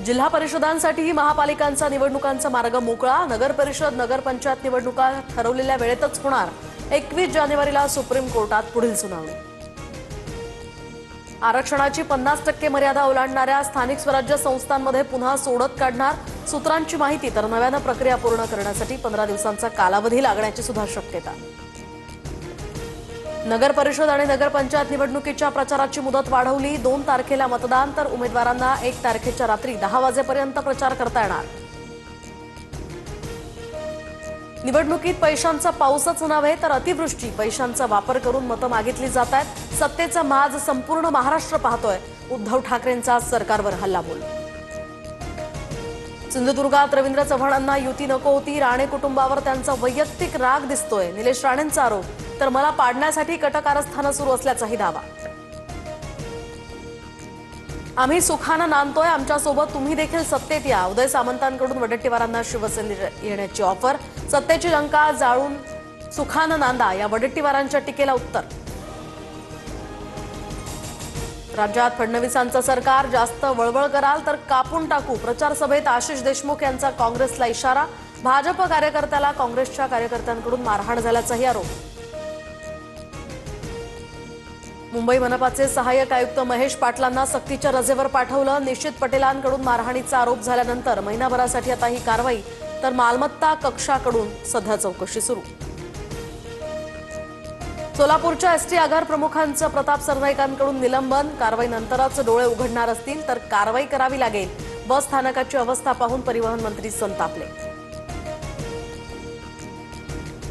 जिल्हा परिषदांसाठीही महापालिकांचा निवडणुकांचा मार्ग मोकळा। नगर परिषद नगरपंचायत निवडणुका ठरवलेल्या वेळेतच होणार। 21 जानेवारीला सुप्रीम कोर्टात पुढील सुनावणी। आरक्षणाची 50% मर्यादा ओलांडणाऱ्या स्थानिक स्वराज्य संस्थांमध्ये पुन्हा सोडत काढणार। सूत्रांची माहिती तर नव्यानं प्रक्रिया पूर्ण करण्यासाठी 15 दिवसांचा कालावधी लागण्याची सुद्धा शक्यता। नगर परिषद आणि नगरपंचायत निवडणुकीच्या प्रचाराची मुदत वाढवली। 2 तारखेला मतदान तर उमेदवारांना 1 तारखेच्या रात्री 10 वाजेपर्यंत प्रचार करता येणार। निवडणुकीत पैशांचा पाऊसच नव्हे तर अतिवृष्टी, पैशांचा वापर करून मतं मागितली जात आहेत। सत्तेचा माज संपूर्ण महाराष्ट्र पाहतोय। उद्धव ठाकरेंचा सरकारवर हल्लाबोल। सिंधुदुर्गात रवींद्र चव्हाणांना युती नको होती। राणे कुटुंबावर त्यांचा वैयक्तिक राग दिसतोय। निलेश राणेंचा आरोप, तर मला पाडण्यासाठी कट कारस्थानं सुरू असल्याचाही दावा। आम्ही सुखानं नांदतोय, आमच्यासोबत तुम्ही देखील सत्तेत या। उदय सामंतांकडून वडेट्टीवारांना शिवसेनेत येण्याची ऑफर। सत्तेची लंका जाळून सुखानं नांदा या वडेट्टीवारांच्या टीकेला उत्तर। राज्यात फडणवीसांचं सरकार जास्त वळवळ कराल तर कापून टाकू। प्रचार सभेत आशिष देशमुख यांचा काँग्रेसला इशारा। भाजप कार्यकर्त्याला काँग्रेसच्या कार्यकर्त्यांकडून मारहाण झाल्याचाही आरोप। मुंबई मनपाचे सहाय्यक आयुक्त महेश पाटलांना सक्तीच्या रजेवर पाठवलं। निश्चित पटेलांकडून मारहाणीचा आरोप झाल्यानंतर महिनाभरासाठी आता ही कारवाई, तर मालमत्ता कक्षाकडून सध्या चौकशी सुरू। सोलापूरच्या एसटी आगार प्रमुखांचं प्रताप सरनाईकांकडून निलंबन। कारवाईनंतरच डोळे उघडणार असतील तर कारवाई करावी लागेल। बस स्थानकाची अवस्था पाहून परिवहन मंत्री संतापले।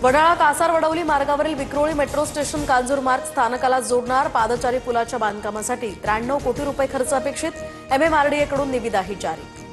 वडाळा कासारवडवली मार्गावरील विक्रोळी मेट्रो स्टेशन कांजूर मार्ग स्थानकाला जोडणार। पादचारी पुलाच्या बांधकामासाठी 93 कोटी रुपये खर्च अपेक्षित। MMRDA कडून निविदाही जारी।